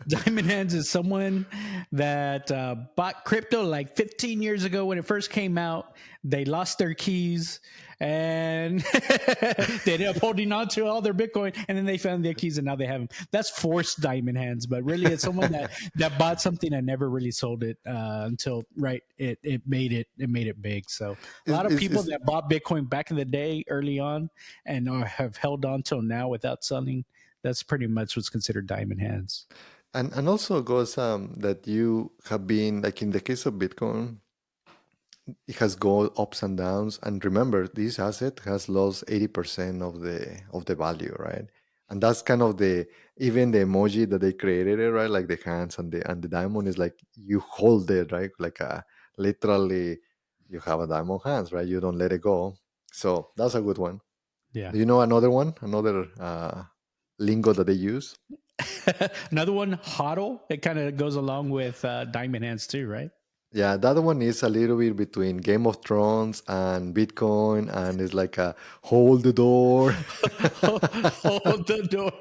Speaker 1: Diamond Hands is someone that bought crypto like 15 years ago when it first came out. They lost their keys and they ended up holding on to all their Bitcoin, and then they found their keys and now they have them. That's forced Diamond Hands, but really it's someone that bought something and never really sold it until right it made it big. So a
Speaker 2: is,
Speaker 1: lot of
Speaker 2: is,
Speaker 1: people
Speaker 2: is,
Speaker 1: that bought Bitcoin back in the day early on and have held on till now without selling, that's pretty much what's considered diamond hands.
Speaker 2: and also goes that you have been, like in the case of Bitcoin, it has gone ups and downs. And remember, this asset has lost 80% of the value, right? And that's kind of the, even the emoji that they created it, right? Like the hands and the diamond is like you hold it, right? Like a literally you have a diamond hands, right? You don't let it go. So that's a good one.
Speaker 1: Yeah.
Speaker 2: Do you know another one? Another lingo that they use?
Speaker 1: Another one, hodl. It kind of goes along with diamond hands too, right?
Speaker 2: Yeah, that one is a little bit between Game of Thrones and Bitcoin, and it's like a hold the door,
Speaker 1: Hold the door.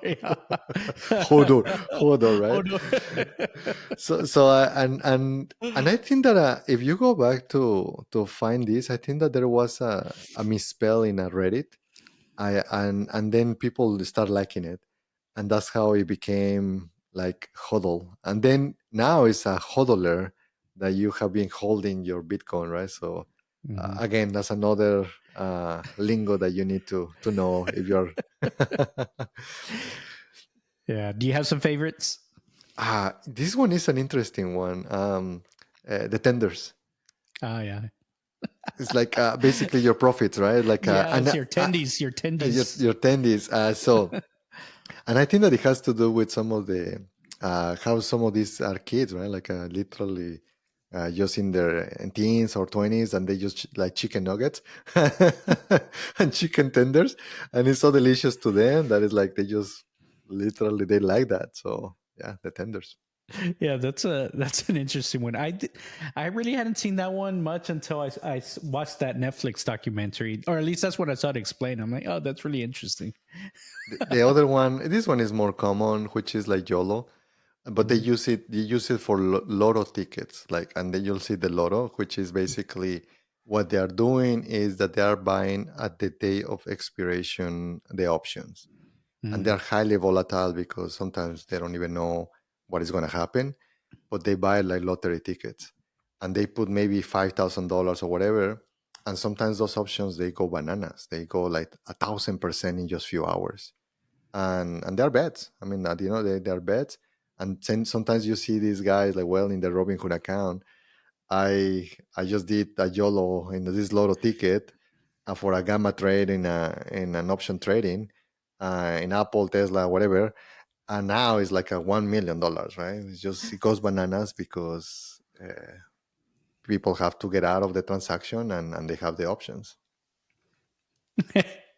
Speaker 2: hold on, hold on, right?
Speaker 1: Hold on.
Speaker 2: And I think that if you go back to find this, I think that there was a misspell in a Reddit, and then people start liking it, and that's how it became like hodl, and then now it's a hodler that you have been holding your Bitcoin, right? So
Speaker 1: Mhm.
Speaker 2: again, that's another lingo that you need to know if you're.
Speaker 1: Yeah. Do you have some favorites?
Speaker 2: This one is an interesting one. The tenders.
Speaker 1: Oh yeah.
Speaker 2: It's like basically your profits, right? Like
Speaker 1: Yeah,
Speaker 2: and
Speaker 1: it's your tendies, your tendies.
Speaker 2: your tendies. And I think that it has to do with some of the how some of these are kids, right? Like literally just in their teens or 20s, and they just like chicken nuggets and chicken tenders, and it's so delicious to them that it's like they just literally they like that. So yeah, the tenders.
Speaker 1: Yeah, that's an interesting one. I really hadn't seen that one much until I watched that Netflix documentary, or at least that's what I saw it explain. I'm like, oh, that's really interesting.
Speaker 2: The other one, this one is more common, which is like YOLO, but they
Speaker 1: Mhm.
Speaker 2: use it. They use it for lotto tickets, like, and then you'll see the lotto, which is basically what they are doing is that they are buying at the day of expiration the options, and they are
Speaker 1: Mhm.
Speaker 2: highly volatile because sometimes they don't even know what is going to happen, but they buy like lottery tickets, and they put maybe $5,000 or whatever, and sometimes those options they go bananas. They go like 1,000% in just few hours, and they're bets. I mean, they're bets. And then sometimes you see these guys like, well, in the Robinhood account, I just did a YOLO in this lotto ticket for a gamma trade in an option trading in Apple, Tesla, whatever, and now it's like a $1 million, right? It's just it goes bananas because people have to get out of the transaction and they have the options.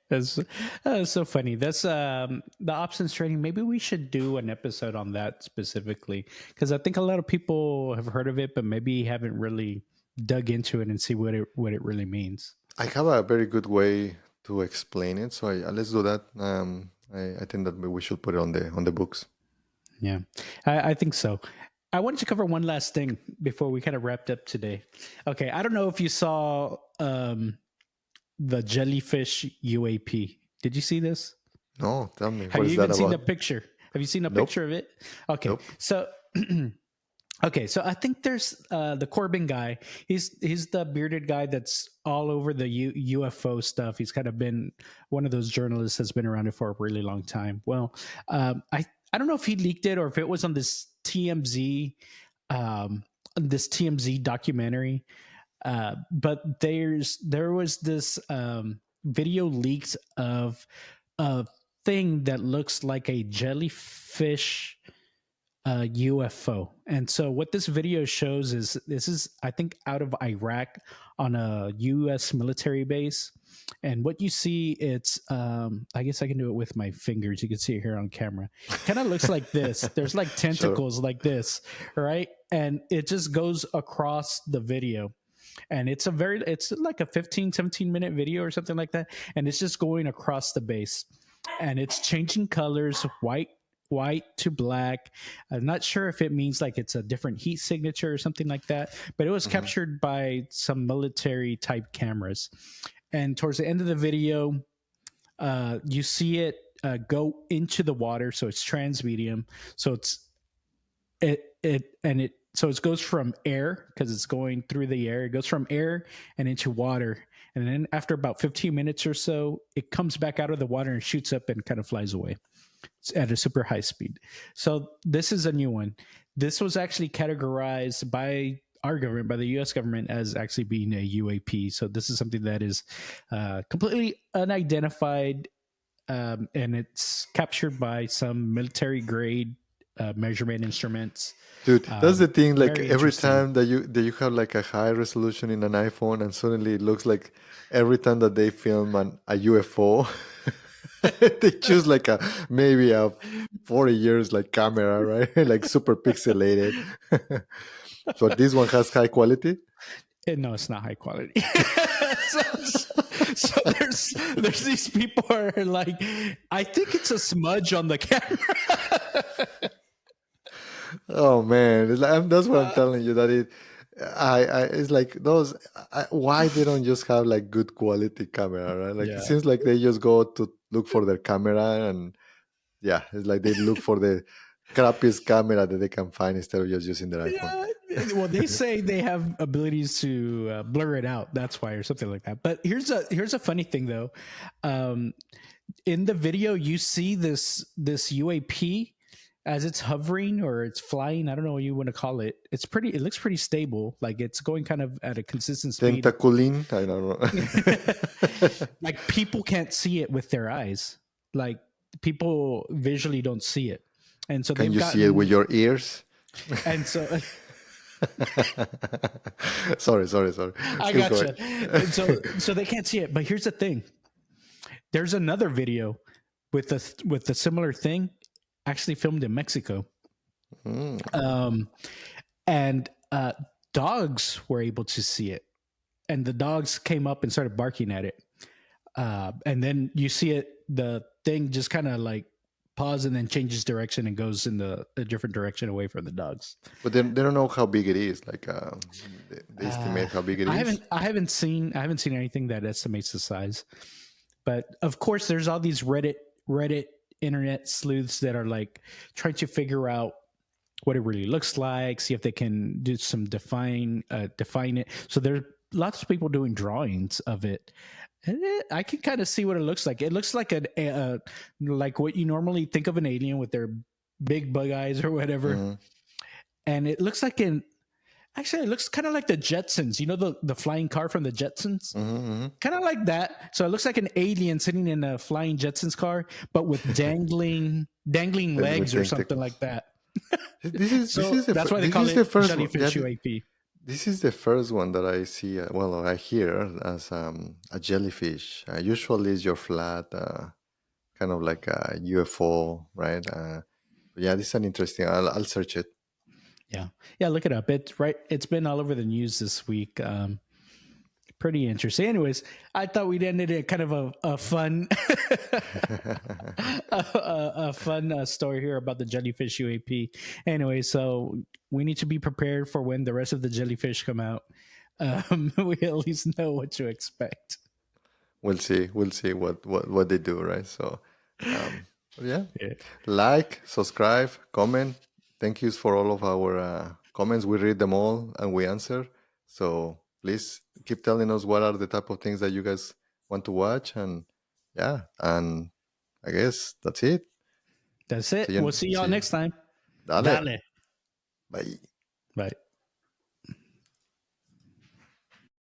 Speaker 1: that's, that's so funny. That's the options trading. Maybe we should do an episode on that specifically because I think a lot of people have heard of it, but maybe haven't really dug into it and see what it really means.
Speaker 2: I have a very good way to explain it, so let's do that. I think that we should put it on the books.
Speaker 1: Yeah, I think so. I wanted to cover one last thing before we kind of wrapped up today. Okay, I don't know if you saw the jellyfish UAP. Did you see this?
Speaker 2: No, tell me,
Speaker 1: Have
Speaker 2: what
Speaker 1: you
Speaker 2: is that
Speaker 1: even seen the
Speaker 2: about?
Speaker 1: picture? Have you seen a
Speaker 2: Nope,
Speaker 1: picture of it? Okay,
Speaker 2: nope.
Speaker 1: so okay, so I think there's the Corbin guy. He's the bearded guy that's all over the UFO stuff. He's kind of been one of those journalists that's been around it for a really long time. Well, I don't know if he leaked it or if it was on um, this TMZ documentary. But there was this video leaked of a thing that looks like a jellyfish UFO. And so what this video shows is this is, I think, out of Iraq on a US military base. And what you see, it's I guess I can do it with my fingers. You can see it here on camera. Kind of looks like this. There's like
Speaker 2: Sure.
Speaker 1: tentacles like this, right? And it just goes across the video. And it's like a 15, 17-minute video or something like that. And it's just going across the base. And it's changing colors, white to black. I'm not sure if it means like it's a different heat signature or something like that, but it was
Speaker 2: Hmm.
Speaker 1: captured by some military type cameras. And towards the end of the video, you see it go into the water, so it's transmedium. So it goes from air because it's going through the air. It goes from air and into water, and then after about 15 minutes or so, it comes back out of the water and shoots up and kind of flies away at a super high speed. So this is a new one. This was actually categorized by our government, by the U.S. government, as actually being a UAP. So this is something that is completely unidentified, and it's captured by some military grade measurement instruments.
Speaker 2: Dude, that's the thing. Like
Speaker 1: Very
Speaker 2: every
Speaker 1: interesting.
Speaker 2: time that you have like a high resolution in an iPhone, and suddenly it looks like every time that they film a UFO, they choose like a maybe a 40 years like camera, right? Like super pixelated. So this one has high quality.
Speaker 1: No, it's not high quality. so, so there's these people who are like, I think it's a smudge on the camera.
Speaker 2: Oh man, it's like, that's what I'm telling you. That it's like those. Why they don't just have like good quality camera, right? Like it
Speaker 1: Yeah.
Speaker 2: seems like they just go to look for their camera, and yeah, it's like they look for the crappiest camera that they can find instead of just using their iPhone.
Speaker 1: Yeah. Well, they say they have abilities to blur it out. That's why, or something like that. But here's a funny thing though. Um, in the video, you see this UAP as it's hovering or it's flying. I don't know what you want to call it. It's pretty. It looks pretty stable. Like it's going kind of at a consistent speed.
Speaker 2: Tentaculine, I don't know.
Speaker 1: Like people can't see it with their eyes. Like people visually don't see it, and so
Speaker 2: Can
Speaker 1: they've
Speaker 2: you see it with
Speaker 1: gotten.
Speaker 2: your ears?
Speaker 1: And so
Speaker 2: Sorry.
Speaker 1: I
Speaker 2: Keep going.
Speaker 1: gotcha. And so they can't see it. But here's the thing: there's another video with a similar thing, actually filmed in Mexico,
Speaker 2: Mm.
Speaker 1: um, and dogs were able to see it, and the dogs came up and started barking at it, and then you see it, the thing just kind of like pause and then changes direction and goes in a different direction away from the dogs.
Speaker 2: But they don't know how big it is. Like they
Speaker 1: Uh,
Speaker 2: estimate how big it is.
Speaker 1: I haven't seen anything that estimates the size. But of course, there's all these Reddit internet sleuths that are like trying to figure out what it really looks like, see if they can do some define it. So there's lots of people doing drawings of it. I can kind of see what it looks like. It looks like like what you normally think of an alien with their big bug eyes or whatever.
Speaker 2: Hmm.
Speaker 1: And it looks like actually it looks kind of like the Jetsons. You know the flying car from the Jetsons?
Speaker 2: Hmm.
Speaker 1: Kind of like that. So it looks like an alien sitting in a flying Jetsons car, but with dangling
Speaker 2: Dangling
Speaker 1: legs or something
Speaker 2: tentacles.
Speaker 1: like that.
Speaker 2: This
Speaker 1: So
Speaker 2: is the
Speaker 1: that's why they
Speaker 2: this
Speaker 1: call
Speaker 2: is the
Speaker 1: it
Speaker 2: first one. Yeah,
Speaker 1: jellyfish UAP.
Speaker 2: this is the first one that I see. Well, I hear as a jellyfish. Usually, it's your flat, kind of like a UFO, right? Yeah, this is an interesting. I'll search it.
Speaker 1: Yeah, yeah. Look it up. It's right. It's been all over the news this week. Pretty interesting. Anyways, I thought we'd ended it kind of a fun, a fun story here about the jellyfish UAP. Anyway, so we need to be prepared for when the rest of the jellyfish come out. We at least know what to expect.
Speaker 2: We'll see. We'll see what they do, right? So, yeah,
Speaker 1: Yeah.
Speaker 2: like, subscribe, comment. Thank yous for all of our comments. We read them all and we answer. So please keep telling us what are the type of things that you guys want to watch, and yeah, and I guess that's it.
Speaker 1: That's it.
Speaker 2: See
Speaker 1: We'll
Speaker 2: you.
Speaker 1: see y'all
Speaker 2: See you.
Speaker 1: next time.
Speaker 2: Dale.
Speaker 1: Dale.
Speaker 2: Bye.
Speaker 1: Bye.